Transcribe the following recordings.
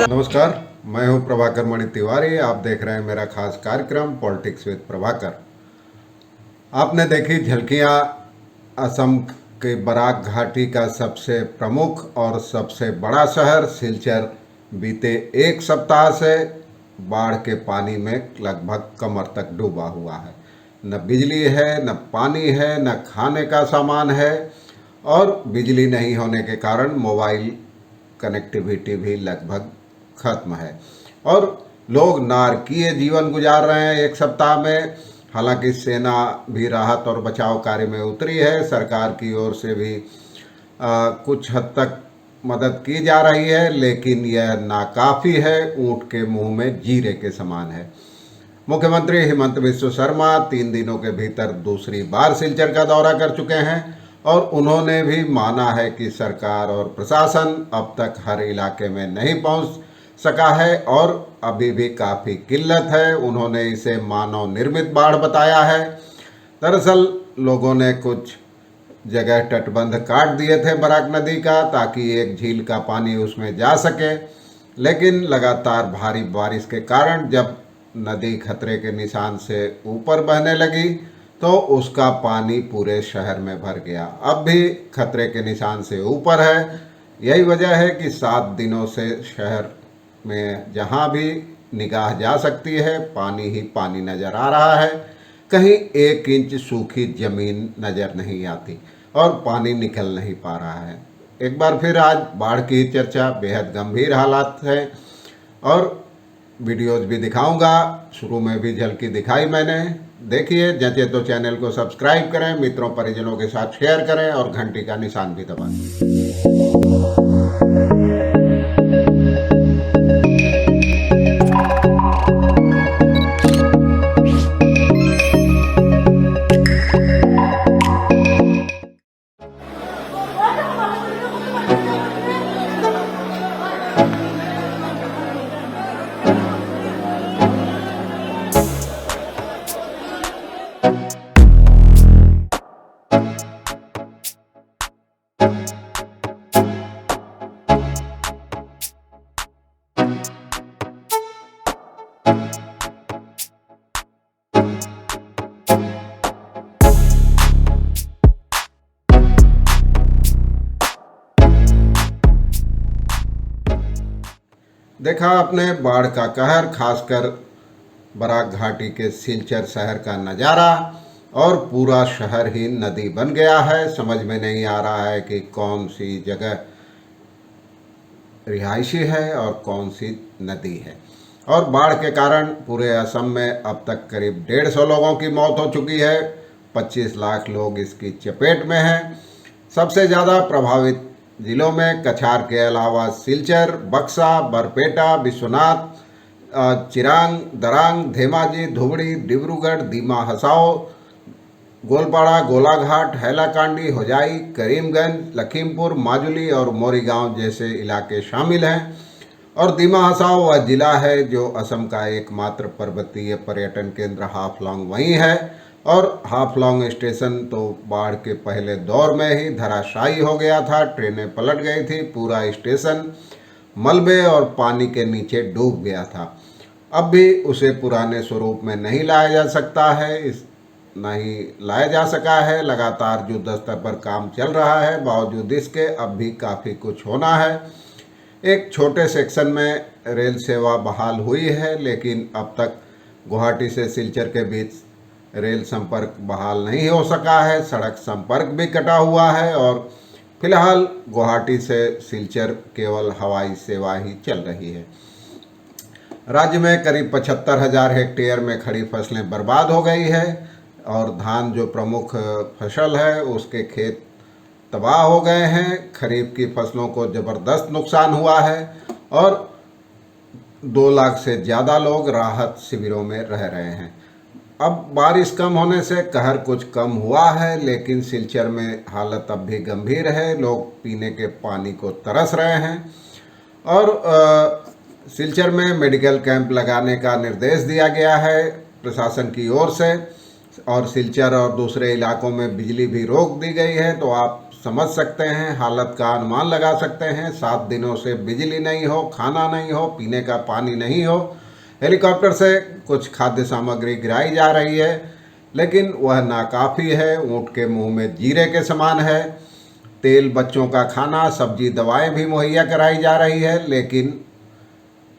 नमस्कार, मैं हूं प्रभाकर मणि तिवारी। आप देख रहे हैं मेरा खास कार्यक्रम पॉलिटिक्स विद प्रभाकर। आपने देखी झलकियां असम के बराक घाटी का सबसे प्रमुख और सबसे बड़ा शहर सिलचर बीते एक सप्ताह से बाढ़ के पानी में लगभग कमर तक डूबा हुआ है। न बिजली है, न पानी है, न खाने का सामान है और बिजली नहीं होने के कारण मोबाइल कनेक्टिविटी भी लगभग खत्म है और लोग नारकीय जीवन गुजार रहे हैं एक सप्ताह में। हालांकि सेना भी राहत और बचाव कार्य में उतरी है, सरकार की ओर से भी कुछ हद तक मदद की जा रही है, लेकिन यह नाकाफ़ी है, ऊंट के मुंह में जीरे के समान है। मुख्यमंत्री हिमंत बिस्वा शर्मा 3 दिनों के भीतर दूसरी बार सिलचर का दौरा कर चुके हैं और उन्होंने भी माना है कि सरकार और प्रशासन अब तक हर इलाके में नहीं पहुंच सका है और अभी भी काफ़ी किल्लत है। उन्होंने इसे मानव निर्मित बाढ़ बताया है। दरअसल लोगों ने कुछ जगह तटबंध काट दिए थे बराक नदी का, ताकि एक झील का पानी उसमें जा सके, लेकिन लगातार भारी बारिश के कारण जब नदी खतरे के निशान से ऊपर बहने लगी तो उसका पानी पूरे शहर में भर गया। अब भी खतरे के निशान से ऊपर है। यही वजह है कि 7 दिनों से शहर में जहां भी निगाह जा सकती है पानी ही पानी नज़र आ रहा है। कहीं 1 इंच सूखी ज़मीन नज़र नहीं आती और पानी निकल नहीं पा रहा है। एक बार फिर आज बाढ़ की चर्चा, बेहद गंभीर हालात है और वीडियोज़ भी दिखाऊंगा। शुरू में भी झलकी दिखाई मैंने, देखिए। जचे तो चैनल को सब्सक्राइब करें, मित्रों परिजनों के साथ शेयर करें और घंटी का निशान भी दबाएं। देखा आपने बाढ़ का कहर, खासकर बराक घाटी के सिलचर शहर का नज़ारा, और पूरा शहर ही नदी बन गया है। समझ में नहीं आ रहा है कि कौन सी जगह रिहायशी है और कौन सी नदी है। और बाढ़ के कारण पूरे असम में अब तक करीब 150 लोगों की मौत हो चुकी है। 25 लाख लोग इसकी चपेट में हैं। सबसे ज़्यादा प्रभावित जिलों में कछार के अलावा सिलचर, बक्सा, बरपेटा, बिश्वनाथ, चिरांग, दरांग, धेमाजी, धुबड़ी, डिब्रूगढ़, दीमा हसाओ, गोलपाड़ा, गोलाघाट, हैलाकांडी, होजाई, करीमगंज, लखीमपुर, माजुली और मोरीगांव जैसे इलाके शामिल हैं। और दीमा हसाओ वह जिला है जो असम का एकमात्र पर्वतीय पर्यटन केंद्र हाफलॉन्ग वहीं है और हाफलॉन्ग स्टेशन तो बाढ़ के पहले दौर में ही धराशायी हो गया था। ट्रेनें पलट गई थी, पूरा स्टेशन मलबे और पानी के नीचे डूब गया था। अब भी उसे पुराने स्वरूप में नहीं लाया जा सकता है, नहीं लाया जा सका है। लगातार युद्ध स्तर पर काम चल रहा है, बावजूद इसके अब भी काफ़ी कुछ होना है। एक छोटे सेक्शन में रेल सेवा बहाल हुई है, लेकिन अब तक गुवाहाटी से सिलचर के बीच रेल संपर्क बहाल नहीं हो सका है। सड़क संपर्क भी कटा हुआ है और फिलहाल गुवाहाटी से सिलचर केवल हवाई सेवा ही चल रही है। राज्य में करीब 75,000 हेक्टेयर में खड़ी फसलें बर्बाद हो गई है और धान जो प्रमुख फसल है उसके खेत तबाह हो गए हैं। खरीफ की फसलों को ज़बरदस्त नुकसान हुआ है और 2 लाख से ज़्यादा लोग राहत शिविरों में रह रहे हैं। अब बारिश कम होने से कहर कुछ कम हुआ है, लेकिन सिलचर में हालत अब भी गंभीर है। लोग पीने के पानी को तरस रहे हैं और सिलचर में मेडिकल कैंप लगाने का निर्देश दिया गया है प्रशासन की ओर से और सिलचर और दूसरे इलाकों में बिजली भी रोक दी गई है। तो आप समझ सकते हैं, हालत का अनुमान लगा सकते हैं। 7 दिनों से बिजली नहीं हो, खाना नहीं हो, पीने का पानी नहीं हो। हेलीकॉप्टर से कुछ खाद्य सामग्री गिराई जा रही है, लेकिन वह नाकाफ़ी है। ऊँट के मुंह में जीरे के समान है। तेल, बच्चों का खाना, सब्जी, दवाएं भी मुहैया कराई जा रही है, लेकिन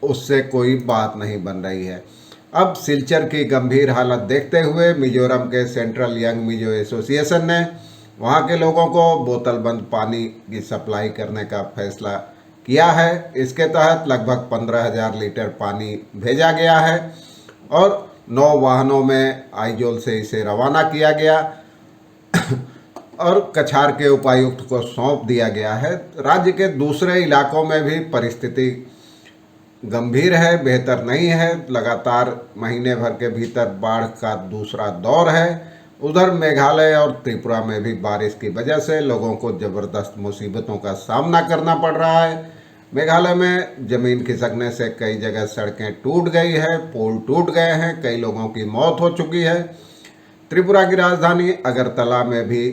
उससे कोई बात नहीं बन रही है। अब सिलचर की गंभीर हालत देखते हुए मिजोरम के सेंट्रल यंग मिजो एसोसिएशन ने वहां के लोगों को बोतल बंद पानी की सप्लाई करने का फैसला किया है। इसके तहत लगभग 15,000 लीटर पानी भेजा गया है और 9 वाहनों में आइजोल से इसे रवाना किया गया और कछार के उपायुक्त को सौंप दिया गया है। राज्य के दूसरे इलाकों में भी परिस्थिति गंभीर है, बेहतर नहीं है। लगातार महीने भर के भीतर बाढ़ का दूसरा दौर है। उधर मेघालय और त्रिपुरा में भी बारिश की वजह से लोगों को ज़बरदस्त मुसीबतों का सामना करना पड़ रहा है। मेघालय में ज़मीन खिसकने से कई जगह सड़कें टूट गई है, पुल टूट गए हैं, कई लोगों की मौत हो चुकी है। त्रिपुरा की राजधानी अगरतला में भी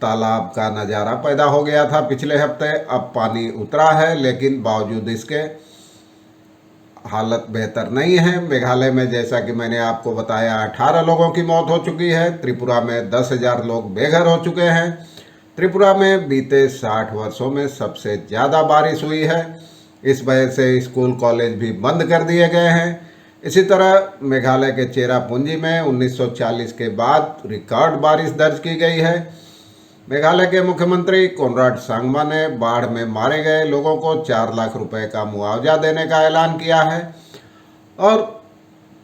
तालाब का नज़ारा पैदा हो गया था पिछले हफ्ते। अब पानी उतरा है, लेकिन बावजूद इसके हालत बेहतर नहीं है। मेघालय में जैसा कि मैंने आपको बताया 18 लोगों की मौत हो चुकी है। त्रिपुरा में 10,000 लोग बेघर हो चुके हैं। त्रिपुरा में बीते 60 वर्षों में सबसे ज़्यादा बारिश हुई है। इस वजह से स्कूल कॉलेज भी बंद कर दिए गए हैं। इसी तरह मेघालय के चेरापूंजी में 1940 के बाद रिकॉर्ड बारिश दर्ज की गई है। मेघालय के मुख्यमंत्री कोनराड सांगमा ने बाढ़ में मारे गए लोगों को 4 लाख रुपए का मुआवजा देने का ऐलान किया है और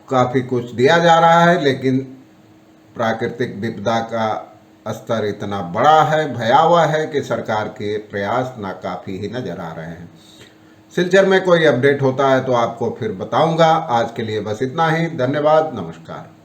काफ़ी कुछ दिया जा रहा है, लेकिन प्राकृतिक विपदा का स्तर इतना बड़ा है, भयावह है कि सरकार के प्रयास नाकाफ़ी ही नजर आ रहे हैं। सिलचर में कोई अपडेट होता है तो आपको फिर बताऊंगा। आज के लिए बस इतना ही। धन्यवाद, नमस्कार।